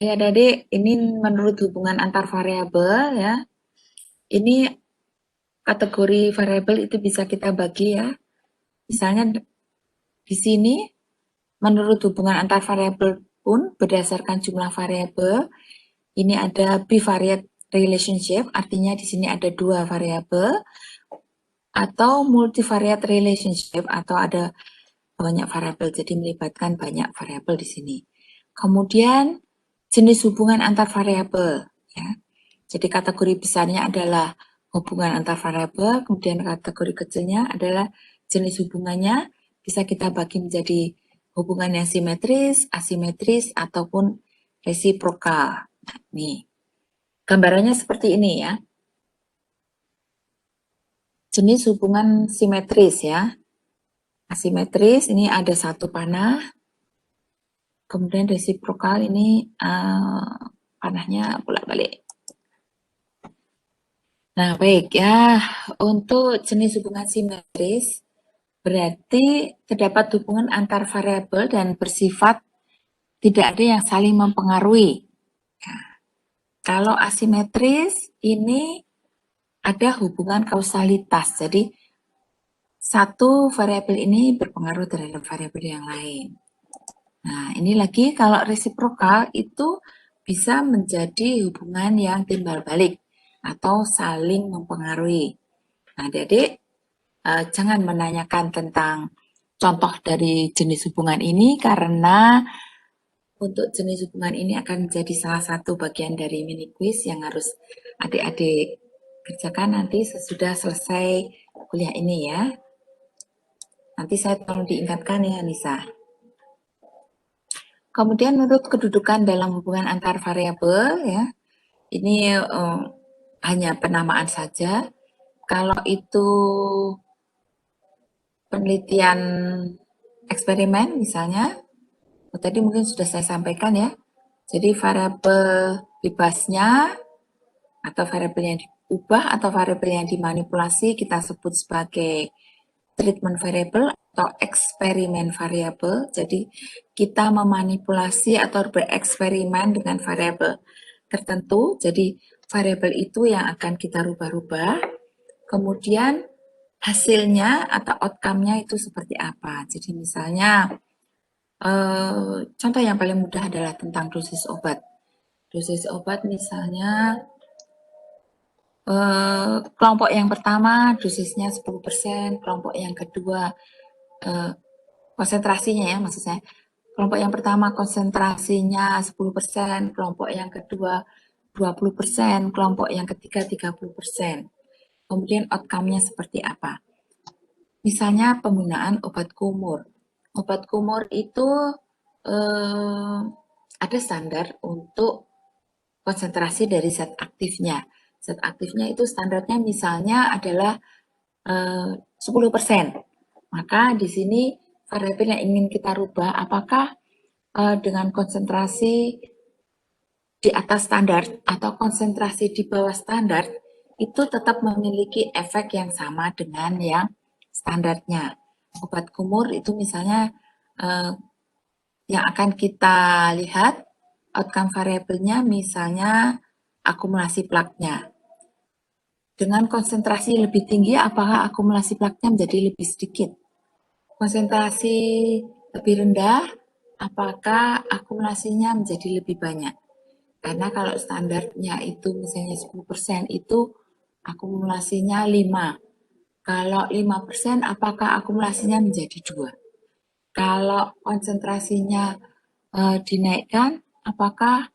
Ya, Adik, ini menurut hubungan antar variabel ya. Ini kategori variabel itu bisa kita bagi ya. Misalnya di sini menurut hubungan antar variabel pun berdasarkan jumlah variabel, ini ada bivariate relationship, artinya di sini ada dua variabel, atau multivariate relationship, atau ada banyak variabel, jadi melibatkan banyak variabel di sini. Kemudian jenis hubungan antar variabel ya. Jadi kategori besarnya adalah hubungan antar variabel, kemudian kategori kecilnya adalah jenis hubungannya, bisa kita bagi menjadi hubungan yang simetris, asimetris, ataupun resiprokal. Nah, nih, gambarannya seperti ini ya. Jenis hubungan simetris ya. Asimetris, ini ada satu panah, kemudian resiprokal ini panahnya bolak-balik. Nah, baik ya, untuk jenis hubungan simetris, berarti terdapat hubungan antar variabel dan bersifat tidak ada yang saling mempengaruhi. Nah, kalau asimetris, ini ada hubungan kausalitas, jadi satu variabel ini berpengaruh terhadap variabel yang lain. Nah, ini lagi kalau resiprokal itu bisa menjadi hubungan yang timbal balik atau saling mempengaruhi. Nah, Adik, jangan menanyakan tentang contoh dari jenis hubungan ini karena untuk jenis hubungan ini akan menjadi salah satu bagian dari mini quiz yang harus adik-adik kerjakan nanti sesudah selesai kuliah ini ya. Nanti saya tolong diingatkan ya, Nisa. Kemudian menurut kedudukan dalam hubungan antar variabel ya, ini hanya penamaan saja. Kalau itu penelitian eksperimen misalnya, tadi mungkin sudah saya sampaikan ya. Jadi variabel bebasnya atau variabel yang diubah atau variabel yang dimanipulasi kita sebut sebagai treatment variable atau eksperimen variabel. Jadi kita memanipulasi atau bereksperimen dengan variabel tertentu. Jadi variabel itu yang akan kita rubah-rubah. Kemudian hasilnya atau outcome-nya itu seperti apa. Jadi misalnya contoh yang paling mudah adalah tentang dosis obat. Dosis obat misalnya kelompok yang pertama dosisnya 10%, kelompok yang kedua konsentrasinya ya maksud saya. Kelompok yang pertama konsentrasinya 10%, kelompok yang kedua 20%, kelompok yang ketiga 30%. Kemudian outcome-nya seperti apa? Misalnya penggunaan obat kumur. Obat kumur itu ada standar untuk konsentrasi dari zat aktifnya. Zat aktifnya itu standarnya misalnya adalah 10%. Maka di sini variabel yang ingin kita rubah apakah dengan konsentrasi di atas standar atau konsentrasi di bawah standar itu tetap memiliki efek yang sama dengan yang standarnya. Obat kumur itu misalnya yang akan kita lihat outcome variabelnya misalnya akumulasi plaknya. Dengan konsentrasi lebih tinggi, apakah akumulasi plaknya menjadi lebih sedikit? Konsentrasi lebih rendah, apakah akumulasinya menjadi lebih banyak? Karena kalau standarnya itu misalnya 10% itu akumulasinya 5. Kalau 5%, apakah akumulasinya menjadi 2? Kalau konsentrasinya dinaikkan, apakah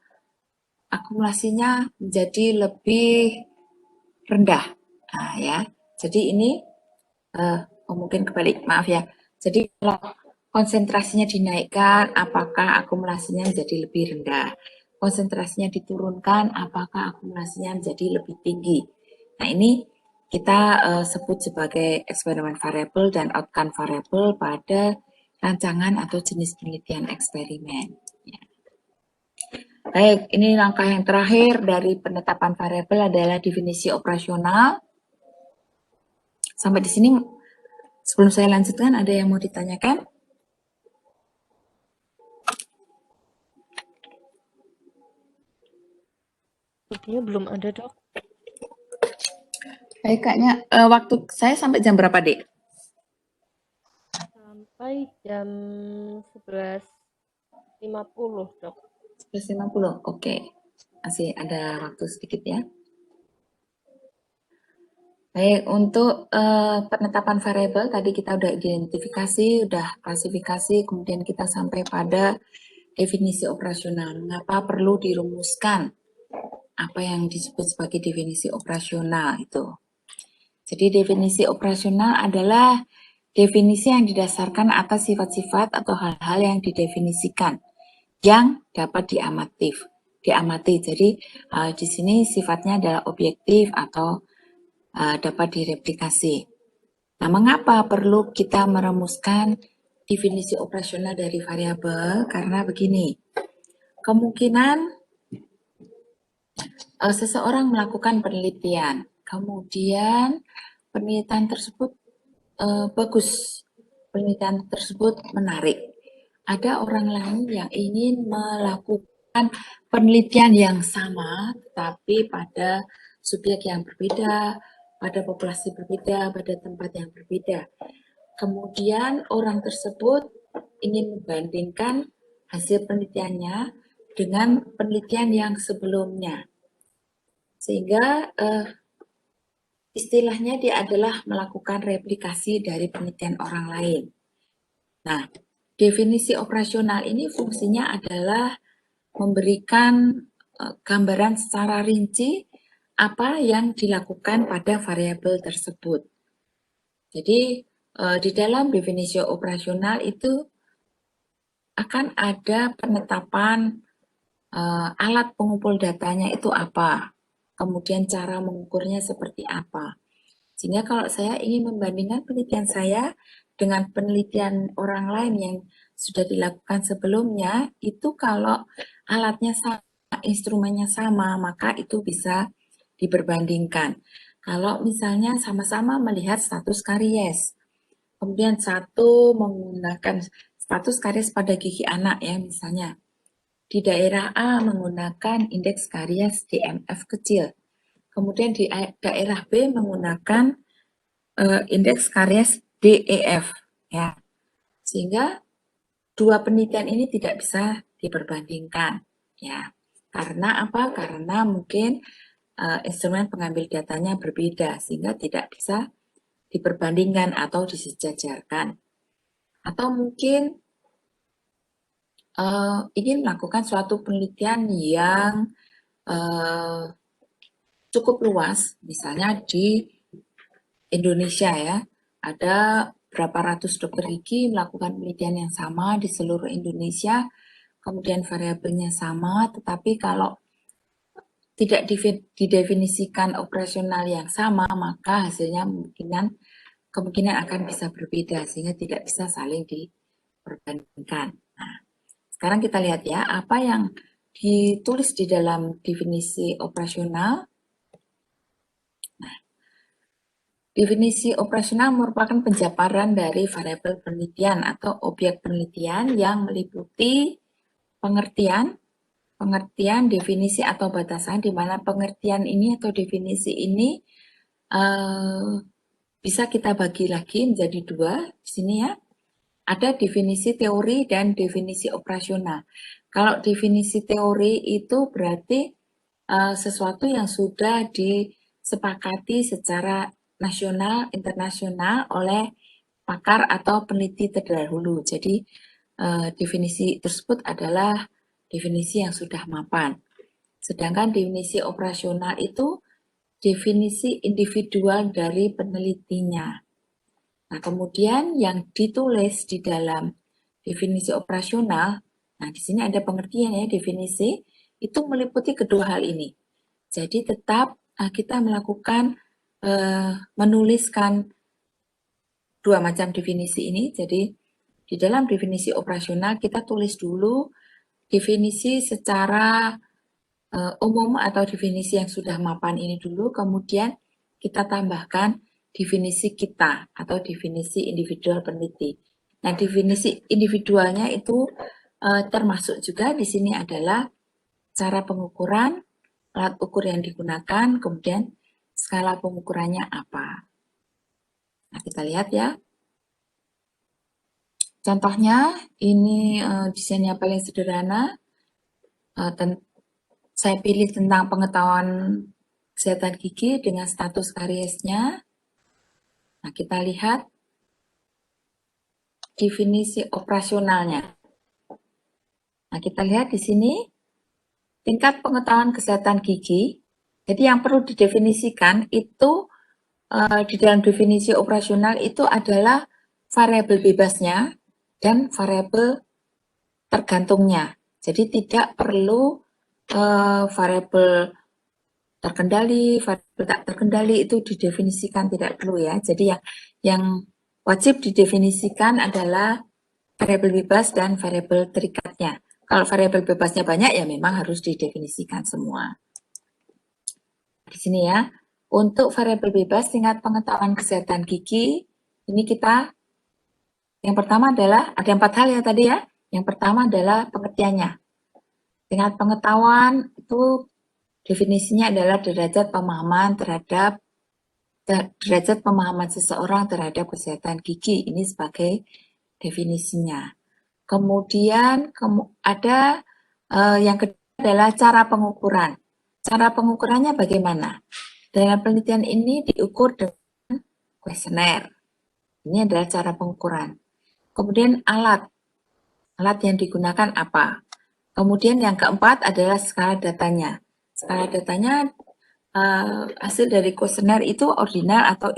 akumulasinya menjadi lebih rendah? Nah, ya. Jadi ini mungkin kebalik, maaf ya. Jadi kalau konsentrasinya dinaikkan, apakah akumulasinya menjadi lebih rendah? Konsentrasinya diturunkan, apakah akumulasinya menjadi lebih tinggi? Nah, ini kita sebut sebagai eksperimen variabel dan outcome variabel pada rancangan atau jenis penelitian eksperimen. Ya. Baik, ini langkah yang terakhir dari penetapan variabel adalah definisi operasional. Sampai di sini, sebelum saya lanjutkan, ada yang mau ditanyakan? Sepertinya belum ada, Dok. Baik, kayaknya waktu saya sampai jam berapa, Dek? Sampai jam 11.50, Dok. 11.50, oke. Masih ada waktu sedikit ya. Baik, untuk penetapan variabel tadi kita udah identifikasi, udah klasifikasi, kemudian kita sampai pada definisi operasional. Mengapa perlu dirumuskan apa yang disebut sebagai definisi operasional itu? Jadi definisi operasional adalah definisi yang didasarkan atas sifat-sifat atau hal-hal yang didefinisikan yang dapat diamati. Jadi di sini sifatnya adalah objektif atau dapat direplikasi. Nah, mengapa perlu kita merumuskan definisi operasional dari variabel? Karena begini, kemungkinan seseorang melakukan penelitian, kemudian penelitian tersebut bagus, penelitian tersebut menarik. Ada orang lain yang ingin melakukan penelitian yang sama, tapi pada subjek yang berbeda, pada populasi berbeda, pada tempat yang berbeda. Kemudian orang tersebut ingin membandingkan hasil penelitiannya dengan penelitian yang sebelumnya. Sehingga istilahnya dia adalah melakukan replikasi dari penelitian orang lain. Nah, definisi operasional ini fungsinya adalah memberikan gambaran secara rinci apa yang dilakukan pada variabel tersebut. Jadi, di dalam definisi operasional itu akan ada penetapan alat pengumpul datanya itu apa, kemudian cara mengukurnya seperti apa. Sehingga kalau saya ingin membandingkan penelitian saya dengan penelitian orang lain yang sudah dilakukan sebelumnya, itu kalau alatnya sama, instrumennya sama, maka itu bisa diperbandingkan. Kalau misalnya sama-sama melihat status karies, kemudian satu menggunakan status karies pada gigi anak ya misalnya, di daerah A menggunakan indeks karies DMF kecil, kemudian di daerah B menggunakan indeks karies DEF ya, sehingga dua penelitian ini tidak bisa diperbandingkan ya. Karena apa? Karena mungkin instrumen pengambil datanya berbeda sehingga tidak bisa diperbandingkan atau disejajarkan. Atau mungkin ingin melakukan suatu penelitian yang cukup luas, misalnya di Indonesia ya, ada berapa ratus dokter gigi melakukan penelitian yang sama di seluruh Indonesia, kemudian variabelnya sama, tetapi kalau tidak didefinisikan operasional yang sama, maka hasilnya kemungkinan akan bisa berbeda, sehingga tidak bisa saling diperbandingkan. Nah, sekarang kita lihat ya, apa yang ditulis di dalam definisi operasional. Nah, definisi operasional merupakan penjabaran dari variabel penelitian atau objek penelitian yang meliputi pengertian, definisi atau batasan, di mana pengertian ini atau definisi ini bisa kita bagi lagi menjadi dua di sini ya. Ada definisi teori dan definisi operasional. Kalau definisi teori itu berarti sesuatu yang sudah disepakati secara nasional, internasional oleh pakar atau peneliti terdahulu. Jadi definisi tersebut adalah definisi yang sudah mapan. Sedangkan definisi operasional itu definisi individual dari penelitinya. Nah, kemudian yang ditulis di dalam definisi operasional, nah di sini ada pengertian ya, definisi itu meliputi kedua hal ini. Jadi tetap kita melakukan menuliskan dua macam definisi ini. Jadi di dalam definisi operasional kita tulis dulu definisi secara umum atau definisi yang sudah mapan ini dulu, kemudian kita tambahkan definisi kita atau definisi individual peneliti. Nah, definisi individualnya itu termasuk juga di sini adalah cara pengukuran, alat ukur yang digunakan, kemudian skala pengukurannya apa. Nah, kita lihat ya. Contohnya, ini desainnya paling sederhana. Saya pilih tentang pengetahuan kesehatan gigi dengan status kariesnya. Nah, kita lihat definisi operasionalnya. Nah, kita lihat di sini tingkat pengetahuan kesehatan gigi. Jadi yang perlu didefinisikan itu di dalam definisi operasional itu adalah variabel bebasnya dan variabel tergantungnya. Jadi tidak perlu variabel terkendali, variabel tak terkendali itu didefinisikan, tidak perlu ya. Jadi yang wajib didefinisikan adalah variabel bebas dan variabel terikatnya. Kalau variabel bebasnya banyak ya memang harus didefinisikan semua. Di sini ya, untuk variabel bebas tingkat pengetahuan kesehatan gigi, ini kita yang pertama adalah ada 4 hal ya tadi ya. Yang pertama adalah pengertiannya. Tingkat pengetahuan itu definisinya adalah derajat pemahaman seseorang terhadap kesehatan gigi. Ini sebagai definisinya. Kemudian ada yang kedua adalah cara pengukuran. Cara pengukurannya bagaimana? Dalam penelitian ini diukur dengan kuesioner. Ini adalah cara pengukuran. Kemudian alat yang digunakan apa? Kemudian yang keempat adalah skala datanya. Skala datanya hasil dari kuesioner itu ordinal atau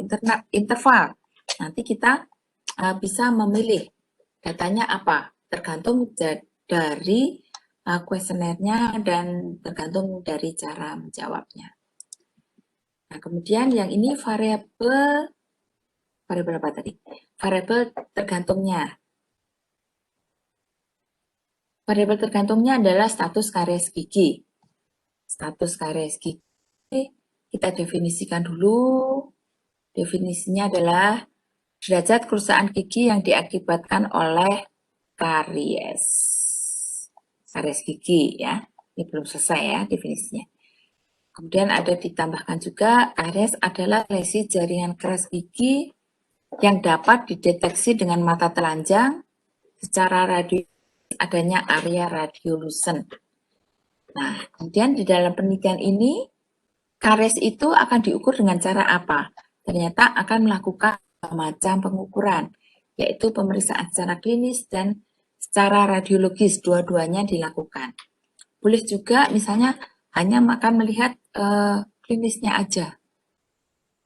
interval. Nanti kita bisa memilih datanya apa, tergantung dari kuesionernya dan tergantung dari cara menjawabnya. Nah, kemudian yang ini variabel apa tadi? Variabel tergantungnya. Variabel tergantungnya adalah status karies gigi. Status karies gigi kita definisikan dulu. Definisinya adalah derajat kerusakan gigi yang diakibatkan oleh karies. Karies gigi ya. Ini belum selesai ya definisinya. Kemudian ada ditambahkan juga karies adalah lesi jaringan keras gigi yang dapat dideteksi dengan mata telanjang secara radio adanya area radiolucent. Nah, kemudian di dalam penelitian ini karies itu akan diukur dengan cara apa? Ternyata akan melakukan macam pengukuran, yaitu pemeriksaan secara klinis dan secara radiologis, dua-duanya dilakukan. Boleh juga misalnya hanya akan melihat klinisnya aja.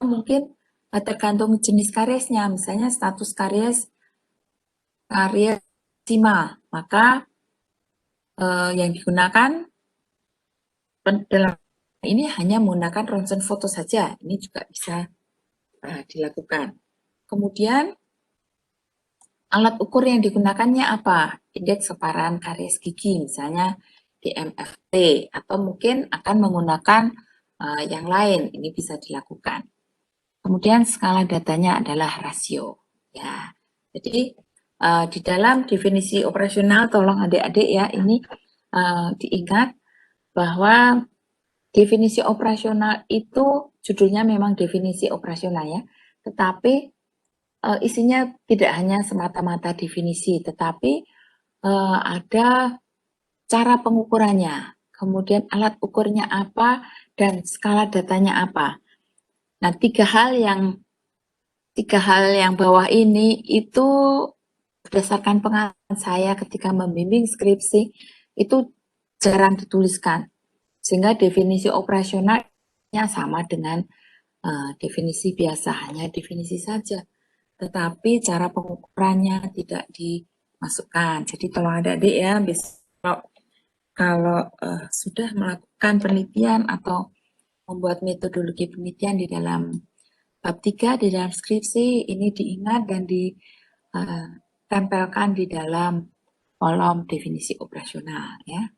Mungkin tergantung jenis kariesnya, misalnya status karies maksimal, maka yang digunakan dalam ini hanya menggunakan ronsen foto saja. Ini juga bisa dilakukan. Kemudian alat ukur yang digunakannya apa? Indeks separan karies gigi, misalnya DMFT, atau mungkin akan menggunakan yang lain. Ini bisa dilakukan. Kemudian skala datanya adalah rasio. Ya, jadi di dalam definisi operasional, tolong adik-adik ya, ini diingat bahwa definisi operasional itu judulnya memang definisi operasional ya, tetapi isinya tidak hanya semata-mata definisi, tetapi ada cara pengukurannya, kemudian alat ukurnya apa, dan skala datanya apa. Nah, tiga hal yang bawah ini itu berdasarkan pengalaman saya ketika membimbing skripsi itu jarang dituliskan, sehingga definisi operasionalnya sama dengan definisi biasa, hanya definisi saja, tetapi cara pengukurannya tidak dimasukkan. Jadi tolong adik-adik ya, kalau sudah melakukan penelitian atau membuat metodologi penelitian di dalam bab 3 di dalam skripsi, ini diingat dan ditempelkan di dalam kolom definisi operasional ya.